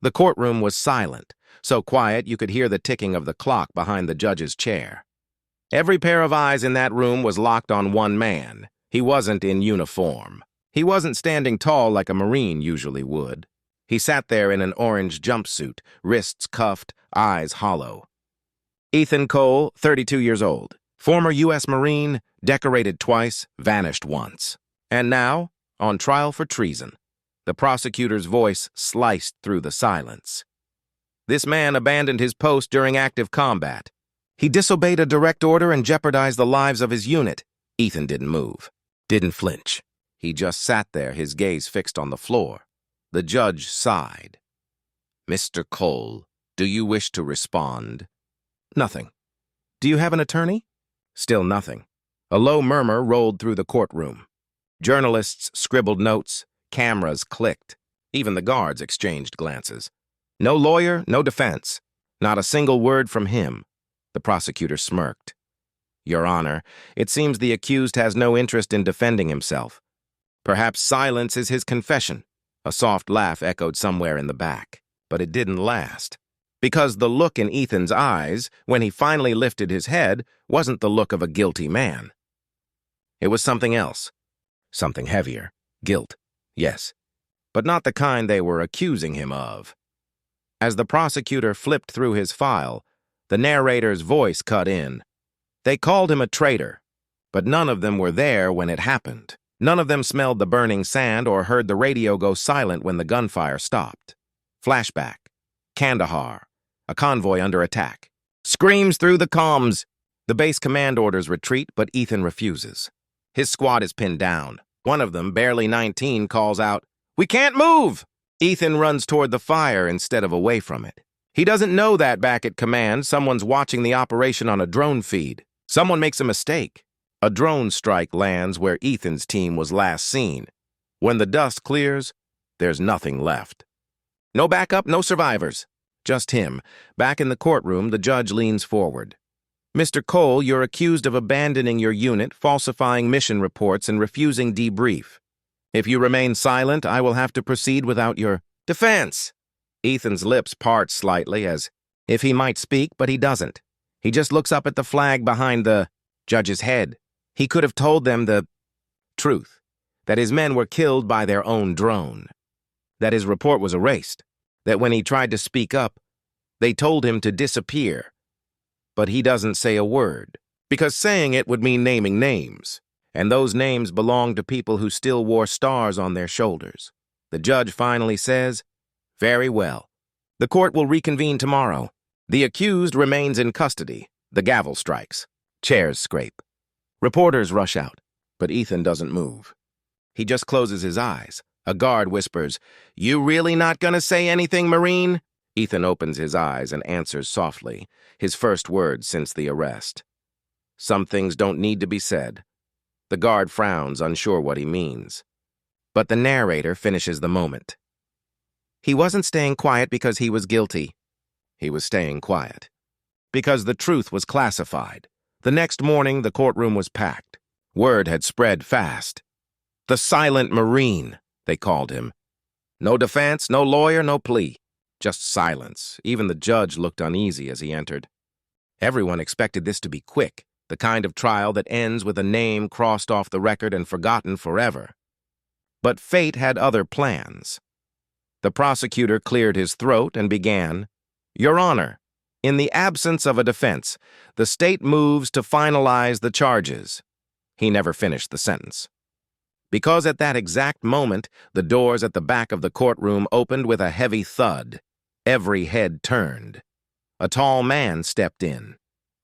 The courtroom was silent, so quiet you could hear the ticking of the clock behind the judge's chair. Every pair of eyes in that room was locked on one man. He wasn't in uniform. He wasn't standing tall like a Marine usually would. He sat there in an orange jumpsuit, wrists cuffed, eyes hollow. Ethan Cole, 32 years old. Former U.S. Marine, decorated twice, vanished once. And now, on trial for treason. The prosecutor's voice sliced through the silence. This man abandoned his post during active combat. He disobeyed a direct order and jeopardized the lives of his unit. Ethan didn't move, didn't flinch. He just sat there, his gaze fixed on the floor. The judge sighed. "Mr. Cole, do you wish to respond?" "Nothing." "Do you have an attorney?" Still nothing. A low murmur rolled through the courtroom. Journalists scribbled notes, cameras clicked. Even the guards exchanged glances. No lawyer, no defense. Not a single word from him. The prosecutor smirked. "Your Honor, it seems the accused has no interest in defending himself. Perhaps silence is his confession." A soft laugh echoed somewhere in the back, but it didn't last. Because the look in Ethan's eyes, when he finally lifted his head, wasn't the look of a guilty man. It was something else. Something heavier. Guilt, yes. But not the kind they were accusing him of. As the prosecutor flipped through his file, the narrator's voice cut in. They called him a traitor, but none of them were there when it happened. None of them smelled the burning sand or heard the radio go silent when the gunfire stopped. Flashback. Kandahar. A convoy under attack. Screams through the comms. The base command orders retreat, but Ethan refuses. His squad is pinned down. One of them, barely 19, calls out, "We can't move!" Ethan runs toward the fire instead of away from it. He doesn't know that back at command, someone's watching the operation on a drone feed. Someone makes a mistake. A drone strike lands where Ethan's team was last seen. When the dust clears, there's nothing left. No backup, no survivors. Just him. Back in the courtroom, the judge leans forward. "Mr. Cole, you're accused of abandoning your unit, falsifying mission reports, and refusing debrief. If you remain silent, I will have to proceed without your defense." Ethan's lips part slightly as if he might speak, but he doesn't. He just looks up at the flag behind the judge's head. He could have told them the truth, that his men were killed by their own drone, that his report was erased, that when he tried to speak up, they told him to disappear. But he doesn't say a word, because saying it would mean naming names, and those names belong to people who still wore stars on their shoulders. The judge finally says, "Very well. The court will reconvene tomorrow. The accused remains in custody." The gavel strikes. Chairs scrape. Reporters rush out, but Ethan doesn't move. He just closes his eyes. A guard whispers, "You really not gonna say anything, Marine?" Ethan opens his eyes and answers softly, his first words since the arrest. "Some things don't need to be said." The guard frowns, unsure what he means. But the narrator finishes the moment. He wasn't staying quiet because he was guilty. He was staying quiet because the truth was classified. The next morning, the courtroom was packed. Word had spread fast. The Silent Marine, they called him. No defense, no lawyer, no plea. Just silence. Even the judge looked uneasy as he entered. Everyone expected this to be quick, the kind of trial that ends with a name crossed off the record and forgotten forever. But fate had other plans. The prosecutor cleared his throat and began, "Your Honor, in the absence of a defense, the state moves to finalize the charges." He never finished the sentence. Because at that exact moment, the doors at the back of the courtroom opened with a heavy thud. Every head turned. A tall man stepped in.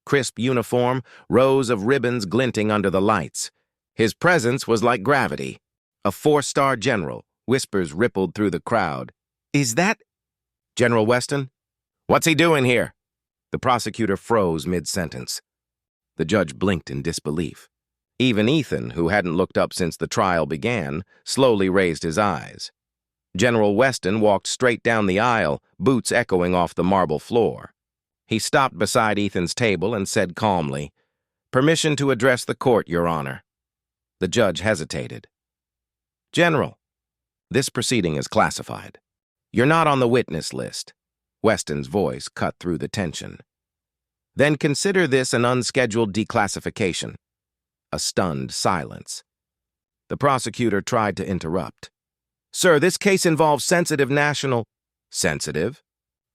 Crisp uniform, rows of ribbons glinting under the lights. His presence was like gravity. A 4-star general. Whispers rippled through the crowd. "Is that General Weston? What's he doing here?" The prosecutor froze mid-sentence. The judge blinked in disbelief. Even Ethan, who hadn't looked up since the trial began, slowly raised his eyes. General Weston walked straight down the aisle, boots echoing off the marble floor. He stopped beside Ethan's table and said calmly, "Permission to address the court, Your Honor." The judge hesitated. "General, this proceeding is classified." You're not on the witness list. Weston's voice cut through the tension. Then consider this an unscheduled declassification. A stunned silence. The prosecutor tried to interrupt. Sir, this case involves sensitive national... Sensitive?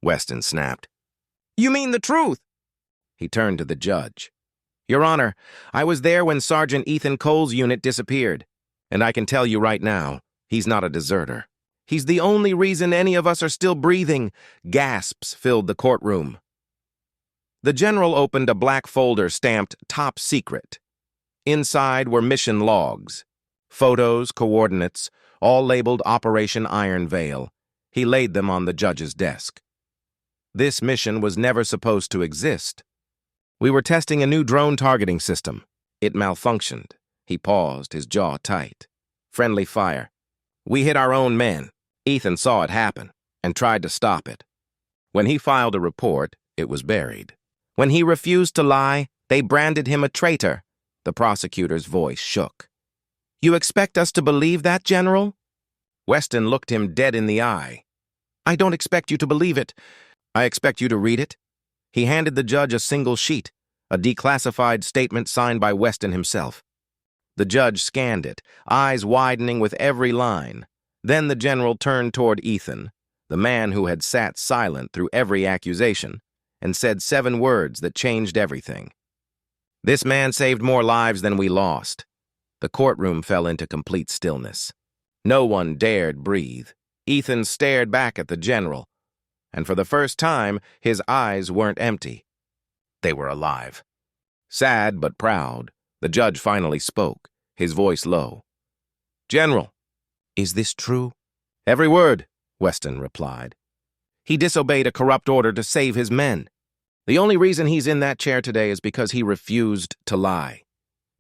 Weston snapped. You mean the truth? He turned to the judge. Your Honor, I was there when Sergeant Ethan Cole's unit disappeared, and I can tell you right now, he's not a deserter. He's the only reason any of us are still breathing. Gasps filled the courtroom. The general opened a black folder stamped Top Secret. Inside were mission logs, photos, coordinates, all labeled Operation Iron Veil. He laid them on the judge's desk. This mission was never supposed to exist. We were testing a new drone targeting system. It malfunctioned. He paused, his jaw tight. Friendly fire. We hit our own men. Ethan saw it happen and tried to stop it. When he filed a report, it was buried. When he refused to lie, they branded him a traitor. The prosecutor's voice shook. You expect us to believe that, General? Weston looked him dead in the eye. I don't expect you to believe it. I expect you to read it. He handed the judge a single sheet, a declassified statement signed by Weston himself. The judge scanned it, eyes widening with every line. Then the general turned toward Ethan, the man who had sat silent through every accusation, and said 7 words that changed everything. This man saved more lives than we lost. The courtroom fell into complete stillness. No one dared breathe. Ethan stared back at the general, and for the first time, his eyes weren't empty. They were alive. Sad but proud, the judge finally spoke, his voice low. General, is this true? Every word, Weston replied. He disobeyed a corrupt order to save his men. The only reason he's in that chair today is because he refused to lie.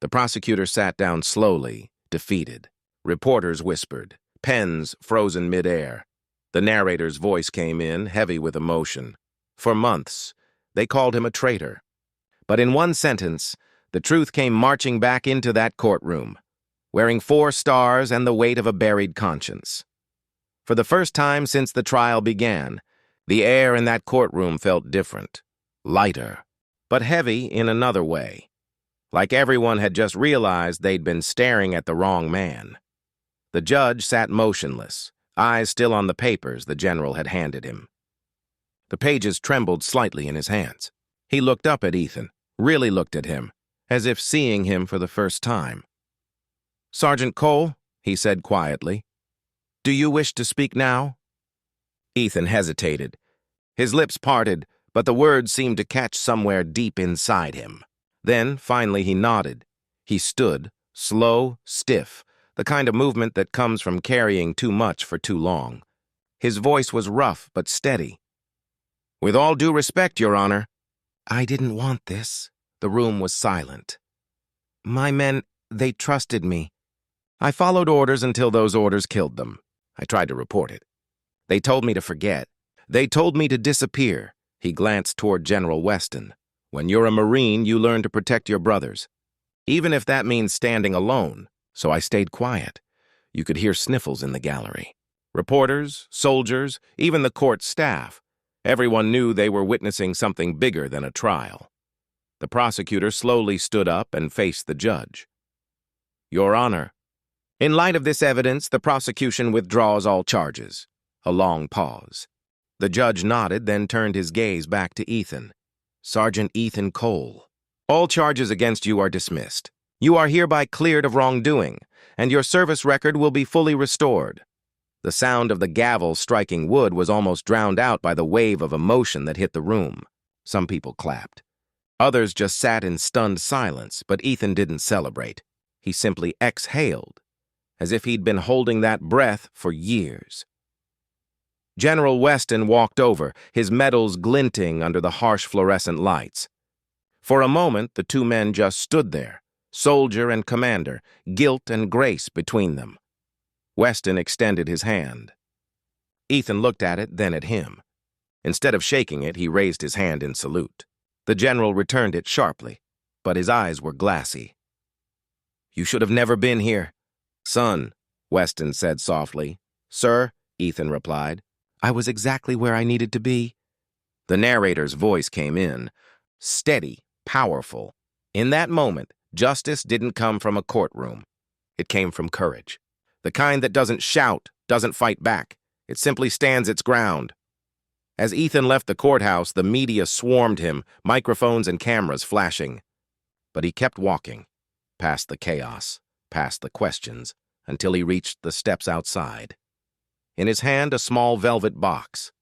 The prosecutor sat down slowly, defeated. Reporters whispered, pens frozen midair. The narrator's voice came in, heavy with emotion. For months, they called him a traitor. But in one sentence, the truth came marching back into that courtroom, wearing 4 stars and the weight of a buried conscience. For the first time since the trial began, the air in that courtroom felt different, lighter, but heavy in another way, like everyone had just realized they'd been staring at the wrong man. The judge sat motionless, eyes still on the papers the general had handed him. The pages trembled slightly in his hands. He looked up at Ethan, really looked at him, as if seeing him for the first time. Sergeant Cole, he said quietly, do you wish to speak now? Ethan hesitated. His lips parted, but the words seemed to catch somewhere deep inside him. Then, finally, he nodded. He stood, slow, stiff, the kind of movement that comes from carrying too much for too long. His voice was rough but steady. With all due respect, Your Honor. I didn't want this. The room was silent. My men, they trusted me. I followed orders until those orders killed them. I tried to report it. They told me to forget. They told me to disappear. He glanced toward General Weston. When you're a Marine, you learn to protect your brothers, even if that means standing alone. So I stayed quiet. You could hear sniffles in the gallery. Reporters, soldiers, even the court staff. Everyone knew they were witnessing something bigger than a trial. The prosecutor slowly stood up and faced the judge. Your Honor, in light of this evidence, the prosecution withdraws all charges. A long pause. The judge nodded, then turned his gaze back to Ethan. Sergeant Ethan Cole. All charges against you are dismissed. You are hereby cleared of wrongdoing, and your service record will be fully restored. The sound of the gavel striking wood was almost drowned out by the wave of emotion that hit the room. Some people clapped. Others just sat in stunned silence, but Ethan didn't celebrate. He simply exhaled, as if he'd been holding that breath for years. General Weston walked over, his medals glinting under the harsh fluorescent lights. For a moment, the 2 men just stood there, soldier and commander, guilt and grace between them. Weston extended his hand. Ethan looked at it, then at him. Instead of shaking it, he raised his hand in salute. The general returned it sharply, but his eyes were glassy. You should have never been here. Son, Weston said softly. Sir, Ethan replied. I was exactly where I needed to be. The narrator's voice came in, steady, powerful. In that moment, justice didn't come from a courtroom. It came from courage. The kind that doesn't shout, doesn't fight back. It simply stands its ground. As Ethan left the courthouse, the media swarmed him, microphones and cameras flashing. But he kept walking, past the chaos, past the questions, until he reached the steps outside. In his hand, a small velvet box.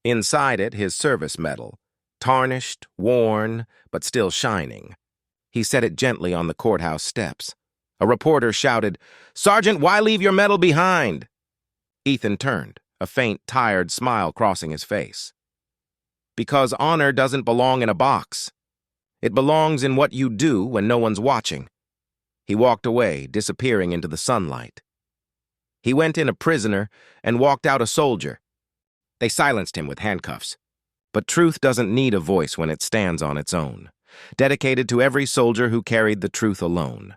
Inside it, his service medal, tarnished, worn, but still shining. He set it gently on the courthouse steps. A reporter shouted, "Sergeant, why leave your medal behind?" Ethan turned, a faint, tired smile crossing his face. Because honor doesn't belong in a box. It belongs in what you do when no one's watching. He walked away, disappearing into the sunlight. He went in a prisoner and walked out a soldier. They silenced him with handcuffs. But truth doesn't need a voice when it stands on its own, dedicated to every soldier who carried the truth alone.